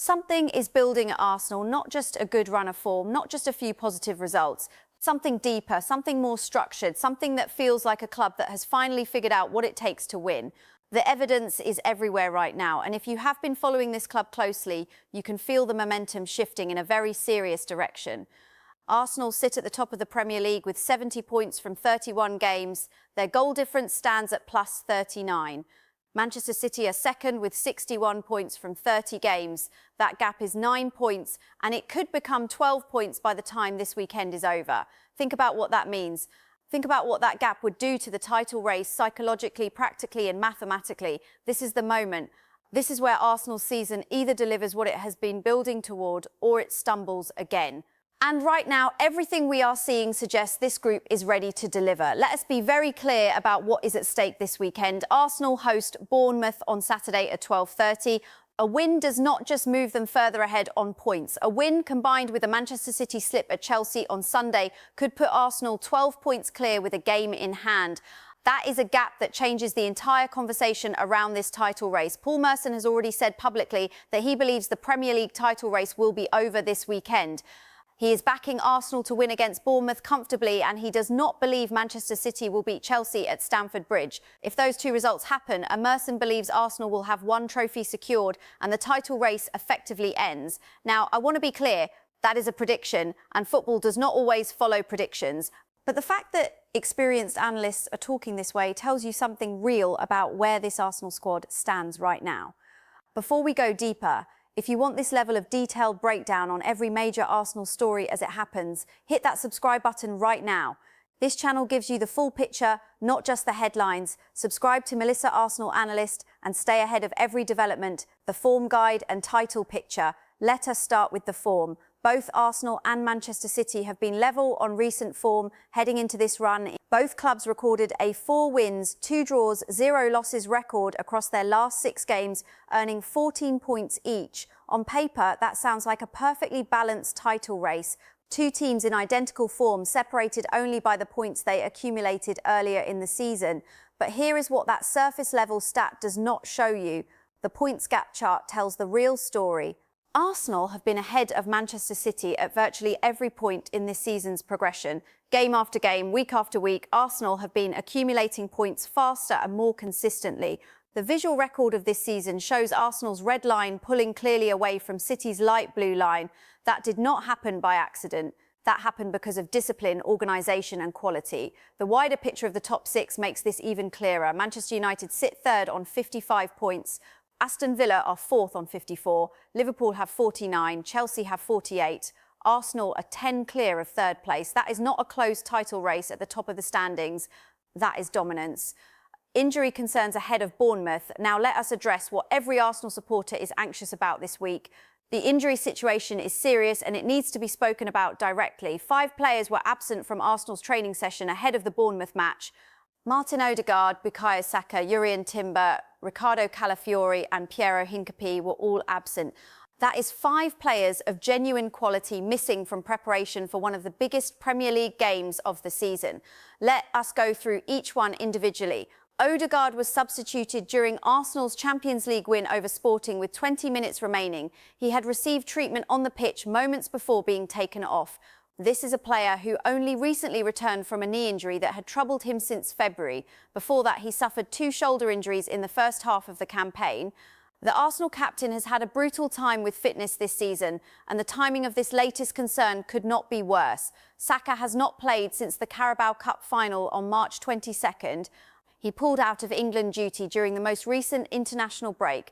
Something is building at Arsenal, not just a good run of form, not just a few positive results. Something deeper, something more structured, something that feels like a club that has finally figured out what it takes to win. The evidence is everywhere right now, and if you have been following this club closely, you can feel the momentum shifting in a very serious direction. Arsenal sit at the top of the Premier League with 70 points from 31 games. Their goal difference stands at plus 39. Manchester City are second with 61 points from 30 games. That gap is 9 points, and it could become 12 points by the time this weekend is over. Think about what that means. Think about what that gap would do to the title race psychologically, practically and mathematically. This is the moment. This is where Arsenal's season either delivers what it has been building toward or it stumbles again. And right now, everything we are seeing suggests this group is ready to deliver. Let us be very clear about what is at stake this weekend. Arsenal host Bournemouth on Saturday at 12:30. A win does not just move them further ahead on points. A win combined with a Manchester City slip at Chelsea on Sunday could put Arsenal 12 points clear with a game in hand. That is a gap that changes the entire conversation around this title race. Paul Merson has already said publicly that he believes the Premier League title race will be over this weekend. He is backing Arsenal to win against Bournemouth comfortably, and he does not believe Manchester City will beat Chelsea at Stamford Bridge. If those two results happen, Merson believes Arsenal will have one trophy secured and the title race effectively ends. Now, I want to be clear, that is a prediction, and football does not always follow predictions. But the fact that experienced analysts are talking this way tells you something real about where this Arsenal squad stands right now. Before we go deeper, if you want this level of detailed breakdown on every major Arsenal story as it happens, hit that subscribe button right now. This channel gives you the full picture, not just the headlines. Subscribe to Melissa Arsenal Analyst and stay ahead of every development, the form guide and title picture. Let us start with the form. Both Arsenal and Manchester City have been level on recent form heading into this run. Both clubs recorded a 4 wins, 2 draws, 0 losses record across their last 6 games, earning 14 points each. On paper, that sounds like a perfectly balanced title race. 2 teams in identical form, separated only by the points they accumulated earlier in the season. But here is what that surface-level stat does not show you. The points gap chart tells the real story. Arsenal have been ahead of Manchester City at virtually every point in this season's progression. Game after game, week after week, Arsenal have been accumulating points faster and more consistently. The visual record of this season shows Arsenal's red line pulling clearly away from City's light blue line. That did not happen by accident. That happened because of discipline, organisation and quality. The wider picture of the top 6 makes this even clearer. Manchester United sit third on 55 points. Aston Villa are 4th on 54, Liverpool have 49, Chelsea have 48, Arsenal are 10 clear of 3rd place. That is not a close title race at the top of the standings. That is dominance. Injury concerns ahead of Bournemouth. Now let us address what every Arsenal supporter is anxious about this week. The injury situation is serious and it needs to be spoken about directly. 5 players were absent from Arsenal's training session ahead of the Bournemouth match. Martin Odegaard, Bukayo Saka, Julián Timber, Ricardo Calafiori and Piero Hincapie were all absent. That is 5 players of genuine quality missing from preparation for one of the biggest Premier League games of the season. Let us go through each one individually. Odegaard was substituted during Arsenal's Champions League win over Sporting with 20 minutes remaining. He had received treatment on the pitch moments before being taken off. This is a player who only recently returned from a knee injury that had troubled him since February. Before that, he suffered 2 shoulder injuries in the first half of the campaign. The Arsenal captain has had a brutal time with fitness this season, and the timing of this latest concern could not be worse. Saka has not played since the Carabao Cup final on March 22nd. He pulled out of England duty during the most recent international break.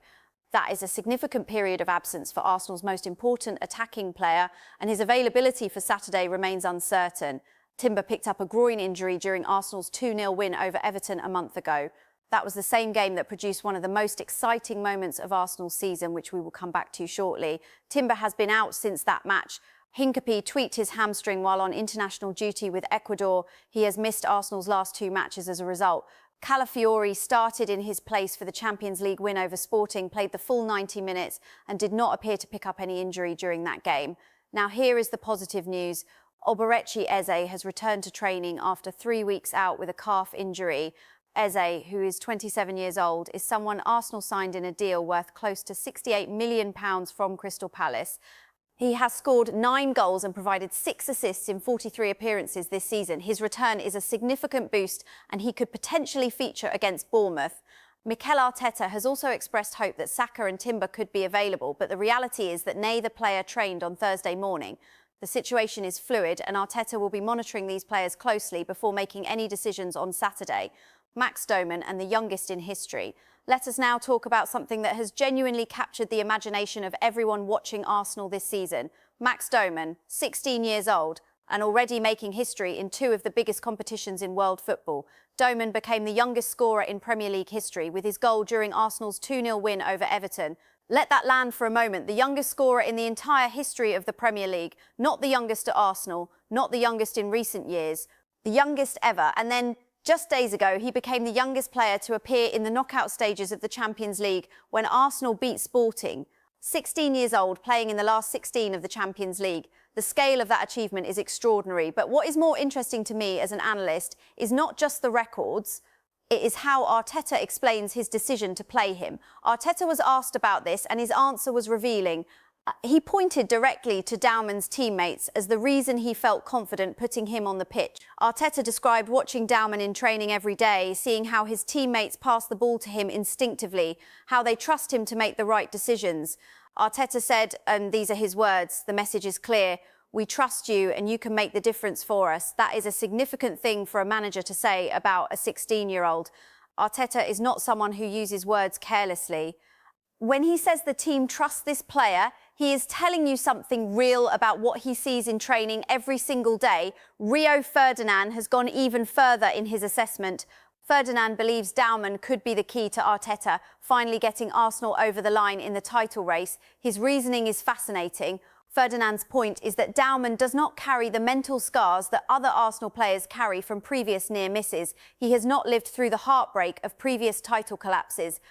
That is a significant period of absence for Arsenal's most important attacking player, and his availability for Saturday remains uncertain. Timber picked up a groin injury during Arsenal's 2-0 win over Everton a month ago. That was the same game that produced one of the most exciting moments of Arsenal's season, which we will come back to shortly. Timber has been out since that match. Hincapie tweaked his hamstring while on international duty with Ecuador. He has missed Arsenal's last 2 matches as a result. Calafiori started in his place for the Champions League win over Sporting, played the full 90 minutes and did not appear to pick up any injury during that game. Now here is the positive news. Oberechi Eze has returned to training after 3 weeks out with a calf injury. Eze, who is 27 years old, is someone Arsenal signed in a deal worth close to £68 million from Crystal Palace. He has scored 9 goals and provided 6 assists in 43 appearances this season. His return is a significant boost and he could potentially feature against Bournemouth. Mikel Arteta has also expressed hope that Saka and Timber could be available, but the reality is that neither player trained on Thursday morning. The situation is fluid and Arteta will be monitoring these players closely before making any decisions on Saturday. Max Dowman, and the youngest in history. Let us now talk about something that has genuinely captured the imagination of everyone watching Arsenal this season. Max Dowman, 16 years old, and already making history in 2 of the biggest competitions in world football. Dowman became the youngest scorer in Premier League history with his goal during Arsenal's 2-0 win over Everton. Let that land for a moment. The youngest scorer in the entire history of the Premier League, not the youngest at Arsenal, not the youngest in recent years, the youngest ever. And then just days ago, he became the youngest player to appear in the knockout stages of the Champions League when Arsenal beat Sporting. 16 years old, playing in the last 16 of the Champions League. The scale of that achievement is extraordinary. But what is more interesting to me as an analyst is not just the records, it is how Arteta explains his decision to play him. Arteta was asked about this and his answer was revealing. He pointed directly to Dowman's teammates as the reason he felt confident putting him on the pitch. Arteta described watching Dowman in training every day, seeing how his teammates pass the ball to him instinctively, how they trust him to make the right decisions. Arteta said, and these are his words, the message is clear, "We trust you and you can make the difference for us." That is a significant thing for a manager to say about a 16-year-old. Arteta is not someone who uses words carelessly. When he says the team trusts this player, he is telling you something real about what he sees in training every single day. Rio Ferdinand has gone even further in his assessment. Ferdinand believes Dowman could be the key to Arteta finally getting Arsenal over the line in the title race. His reasoning is fascinating. Ferdinand's point is that Dowman does not carry the mental scars that other Arsenal players carry from previous near misses. He has not lived through the heartbreak of previous title collapses.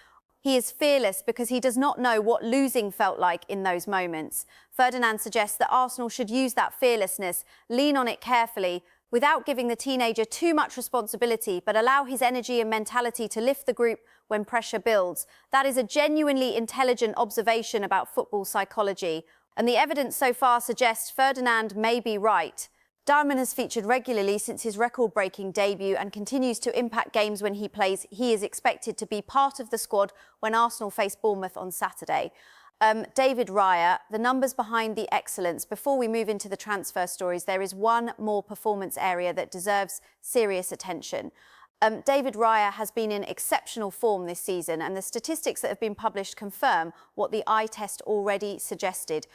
He is fearless because he does not know what losing felt like in those moments. Ferdinand suggests that Arsenal should use that fearlessness, lean on it carefully, without giving the teenager too much responsibility, but allow his energy and mentality to lift the group when pressure builds. That is a genuinely intelligent observation about football psychology. And the evidence so far suggests Ferdinand may be right. Dowman has featured regularly since his record-breaking debut and continues to impact games when he plays. He is expected to be part of the squad when Arsenal face Bournemouth on Saturday. David Raya, the numbers behind the excellence. Before we move into the transfer stories, there is one more performance area that deserves serious attention. David Raya has been in exceptional form this season, and the statistics that have been published confirm what the eye test already suggested.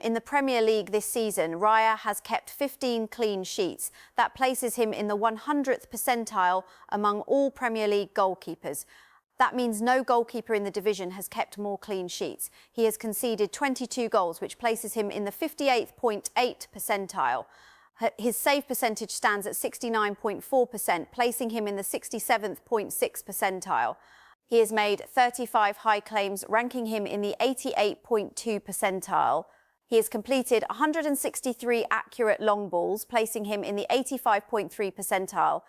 In the Premier League this season, Raya has kept 15 clean sheets. That places him in the 100th percentile among all Premier League goalkeepers. That means no goalkeeper in the division has kept more clean sheets. He has conceded 22 goals, which places him in the 58.8 percentile. His save percentage stands at 69.4%, placing him in the 67.6 percentile. He has made 35 high claims, ranking him in the 88.2 percentile. He has completed 163 accurate long balls, placing him in the 85.3 percentile.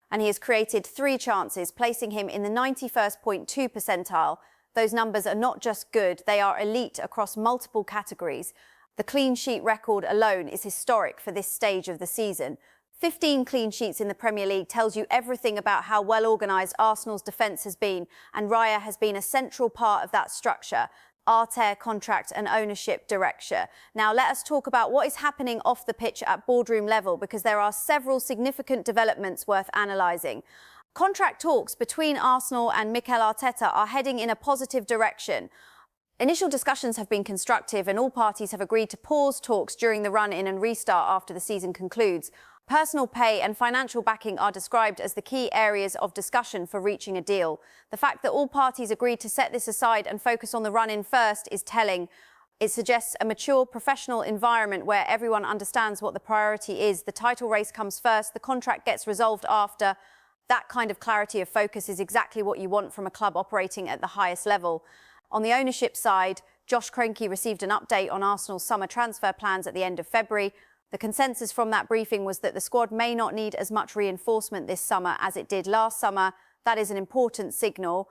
And he has created 3 chances, placing him in the 91.2 percentile. Those numbers are not just good, they are elite across multiple categories. The clean sheet record alone is historic for this stage of the season. 15 clean sheets in the Premier League tells you everything about how well organised Arsenal's defence has been, and Raya has been a central part of that structure. Arteta contract and ownership direction. Now let us talk about what is happening off the pitch at boardroom level, because there are several significant developments worth analysing. Contract talks between Arsenal and Mikel Arteta are heading in a positive direction. Initial discussions have been constructive and all parties have agreed to pause talks during the run-in and restart after the season concludes. Personal pay and financial backing are described as the key areas of discussion for reaching a deal. The fact that all parties agreed to set this aside and focus on the run-in first is telling. It suggests a mature, professional environment where everyone understands what the priority is. The title race comes first, the contract gets resolved after. That kind of clarity of focus is exactly what you want from a club operating at the highest level. On the ownership side, Josh Kroenke received an update on Arsenal's summer transfer plans at the end of February. The consensus from that briefing was that the squad may not need as much reinforcement this summer as it did last summer. That is an important signal.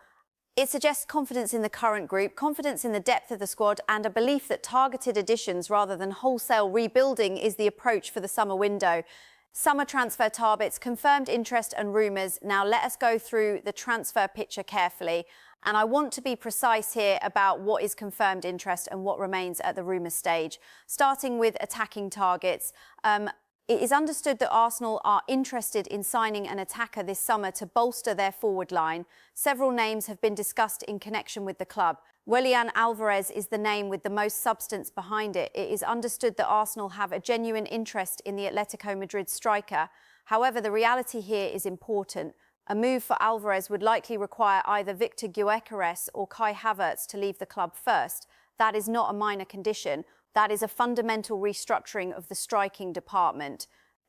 It suggests confidence in the current group, confidence in the depth of the squad, and a belief that targeted additions rather than wholesale rebuilding is the approach for the summer window. Summer transfer targets, confirmed interest and rumours. Now let us go through the transfer picture carefully. And I want to be precise here about what is confirmed interest and what remains at the rumour stage. Starting with attacking targets. It is understood that Arsenal are interested in signing an attacker this summer to bolster their forward line. Several names have been discussed in connection with the club. Julián Álvarez is the name with the most substance behind it. It is understood that Arsenal have a genuine interest in the Atletico Madrid striker. However, the reality here is important. A move for Álvarez would likely require either Victor Gyökeres or Kai Havertz to leave the club first. That is not a minor condition. That is a fundamental restructuring of the striking department.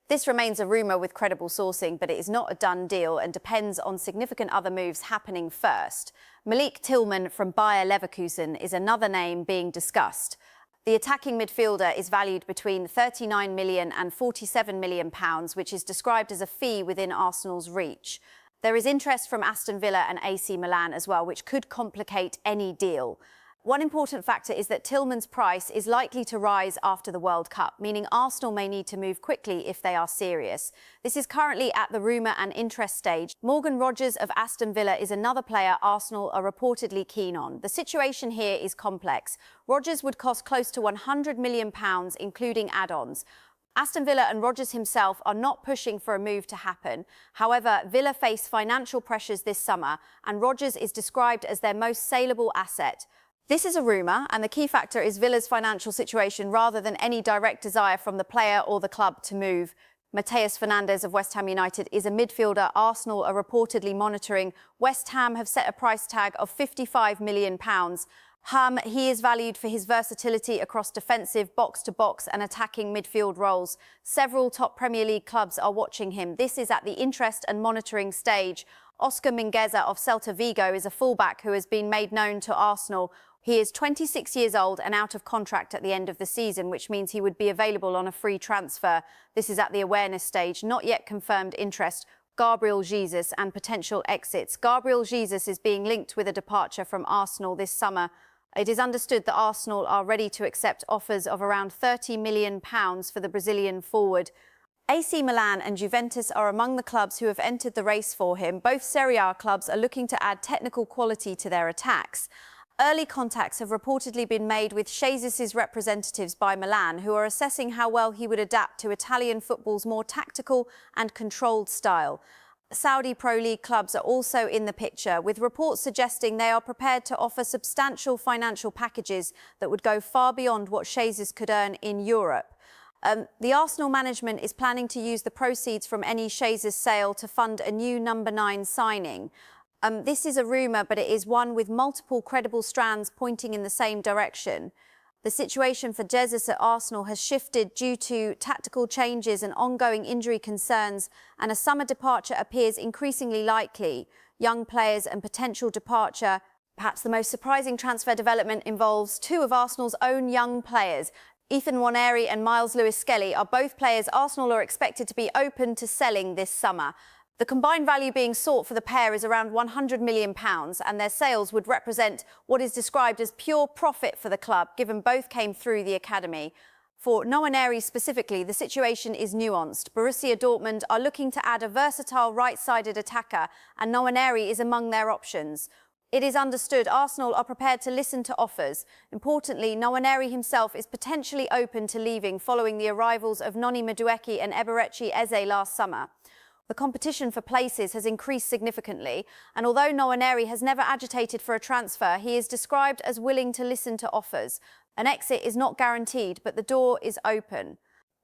This remains a rumour with credible sourcing, but it is not a done deal and depends on significant other moves happening first. Malik Tillman from Bayer Leverkusen is another name being discussed. The attacking midfielder is valued between £39 million and £47 million, which is described as a fee within Arsenal's reach. There is interest from Aston Villa and AC Milan as well, which could complicate any deal. One important factor is that Tillman's price is likely to rise after the World Cup, meaning Arsenal may need to move quickly if they are serious. This is currently at the rumour and interest stage. Morgan Rogers of Aston Villa is another player Arsenal are reportedly keen on. The situation here is complex. Rogers would cost close to £100 million, including add-ons. Aston Villa and Rogers himself are not pushing for a move to happen. However, Villa face financial pressures this summer, and Rogers is described as their most saleable asset. This is a rumour, and the key factor is Villa's financial situation rather than any direct desire from the player or the club to move. Mateus Fernandes of West Ham United is a midfielder Arsenal are reportedly monitoring. West Ham have set a price tag of £55 million. He is valued for his versatility across defensive, box-to-box and attacking midfield roles. Several top Premier League clubs are watching him. This is at the interest and monitoring stage. Oscar Mingueza of Celta Vigo is a fullback who has been made known to Arsenal. He is 26 years old and out of contract at the end of the season, which means he would be available on a free transfer. This is at the awareness stage, not yet confirmed interest. Gabriel Jesus and potential exits. Gabriel Jesus is being linked with a departure from Arsenal this summer. It is understood that Arsenal are ready to accept offers of around £30 million for the Brazilian forward. AC Milan and Juventus are among the clubs who have entered the race for him. Both Serie A clubs are looking to add technical quality to their attacks. Early contacts have reportedly been made with Jesus' representatives by Milan, who are assessing how well he would adapt to Italian football's more tactical and controlled style. Saudi Pro League clubs are also in the picture, with reports suggesting they are prepared to offer substantial financial packages that would go far beyond what Jesus could earn in Europe. The Arsenal management is planning to use the proceeds from any Jesus sale to fund a new number 9 signing. This is a rumour, but it is one with multiple credible strands pointing in the same direction. The situation for Jesus at Arsenal has shifted due to tactical changes and ongoing injury concerns, and a summer departure appears increasingly likely. Young players and potential departure. Perhaps the most surprising transfer development involves two of Arsenal's own young players. Ethan Nwaneri and Miles Lewis-Skelly are both players Arsenal are expected to be open to selling this summer. The combined value being sought for the pair is around £100 million, and their sales would represent what is described as pure profit for the club, given both came through the academy. For Nwaneri specifically, the situation is nuanced. Borussia Dortmund are looking to add a versatile right-sided attacker, and Nwaneri is among their options. It is understood Arsenal are prepared to listen to offers. Importantly, Nwaneri himself is potentially open to leaving following the arrivals of Noni Madueke and Eberechi Eze last summer. The competition for places has increased significantly, and although Nwaneri has never agitated for a transfer, he is described as willing to listen to offers. An exit is not guaranteed, but the door is open.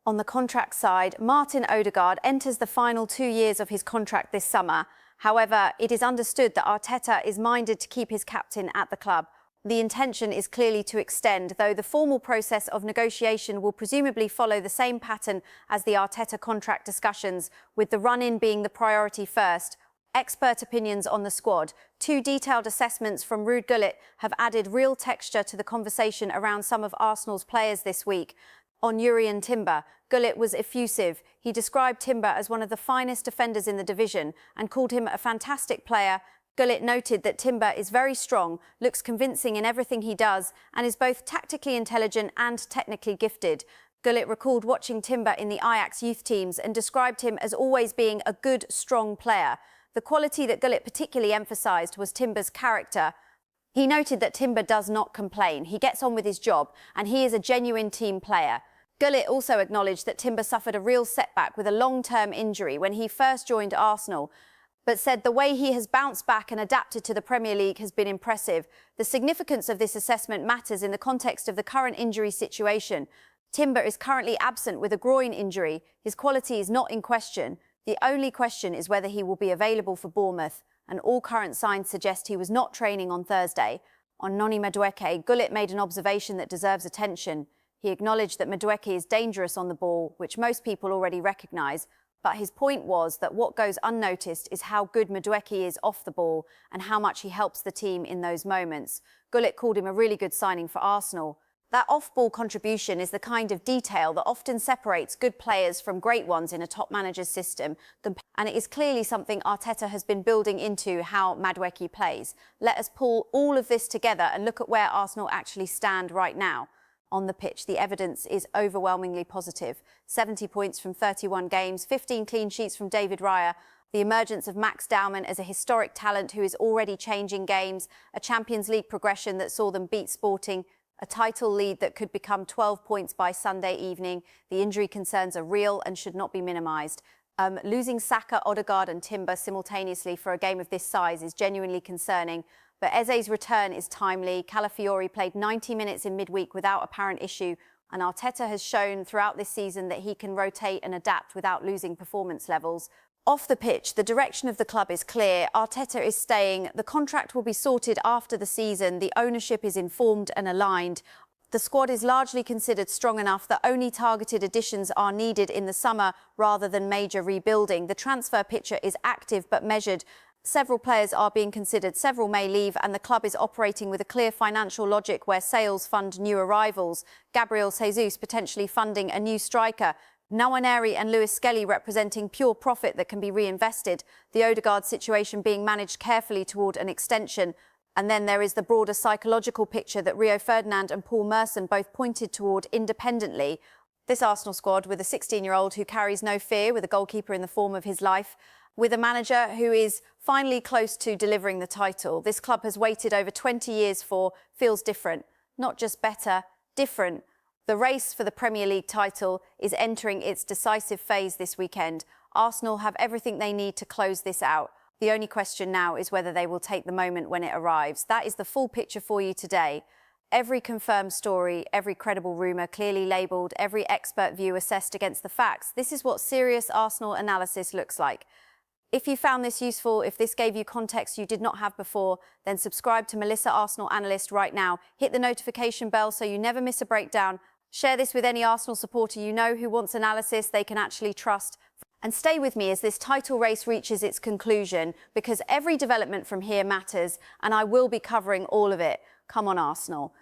On the contract side, Martin Odegaard enters the final 2 years of his contract this summer. However, it is understood that Arteta is minded to keep his captain at the club. The intention is clearly to extend, though the formal process of negotiation will presumably follow the same pattern as the Arteta contract discussions, with the run-in being the priority first. Expert opinions on the squad. 2 detailed assessments from Ruud Gullit have added real texture to the conversation around some of Arsenal's players this week. On Julián Timber, Gullit was effusive. He described Timber as one of the finest defenders in the division and called him a fantastic player. Gullit noted that Timber is very strong, looks convincing in everything he does, and is both tactically intelligent and technically gifted. Gullit recalled watching Timber in the Ajax youth teams and described him as always being a good, strong player. The quality that Gullit particularly emphasised was Timber's character. He noted that Timber does not complain, he gets on with his job, and he is a genuine team player. Gullit also acknowledged that Timber suffered a real setback with a long-term injury when he first joined Arsenal, but said the way he has bounced back and adapted to the Premier League has been impressive. The significance of this assessment matters in the context of the current injury situation. Timber is currently absent with a groin injury. His quality is not in question. The only question is whether he will be available for Bournemouth, and all current signs suggest he was not training on Thursday. On Noni Madueke, Gullit made an observation that deserves attention. He acknowledged that Madueke is dangerous on the ball, which most people already recognise, but his point was that what goes unnoticed is how good Madueke is off the ball and how much he helps the team in those moments. Gullit called him a really good signing for Arsenal. That off-ball contribution is the kind of detail that often separates good players from great ones in a top manager's system, and it is clearly something Arteta has been building into how Madueke plays. Let us pull all of this together and look at where Arsenal actually stand right now. On the pitch, the evidence is overwhelmingly positive. 70 points from 31 games, 15 clean sheets from David Raya, the emergence of Max Dowman as a historic talent who is already changing games, a Champions League progression that saw them beat Sporting, a title lead that could become 12 points by Sunday evening. The injury concerns are real and should not be minimised. Losing Saka, Odegaard and Timber simultaneously for a game of this size is genuinely concerning. But Eze's return is timely. Calafiori played 90 minutes in midweek without apparent issue, and Arteta has shown throughout this season that he can rotate and adapt without losing performance levels. Off the pitch, the direction of the club is clear. Arteta is staying. The contract will be sorted after the season. The ownership is informed and aligned. The squad is largely considered strong enough that only targeted additions are needed in the summer rather than major rebuilding. The transfer picture is active but measured. Several players are being considered, several may leave, and the club is operating with a clear financial logic where sales fund new arrivals. Gabriel Jesus potentially funding a new striker. Nwaneri and Lewis Skelly representing pure profit that can be reinvested. The Odegaard situation being managed carefully toward an extension. And then there is the broader psychological picture that Rio Ferdinand and Paul Merson both pointed toward independently. This Arsenal squad with a 16-year-old who carries no fear, with a goalkeeper in the form of his life, with a manager who is finally close to delivering the title. This club has waited over 20 years for, feels different. Not just better, different. The race for the Premier League title is entering its decisive phase this weekend. Arsenal have everything they need to close this out. The only question now is whether they will take the moment when it arrives. That is the full picture for you today. Every confirmed story, every credible rumour clearly labelled, every expert view assessed against the facts. This is what serious Arsenal analysis looks like. If you found this useful, if this gave you context you did not have before, then subscribe to Melissa Arsenal Analyst right now. Hit the notification bell so you never miss a breakdown. Share this with any Arsenal supporter you know who wants analysis they can actually trust. And stay with me as this title race reaches its conclusion, because every development from here matters, and I will be covering all of it. Come on, Arsenal.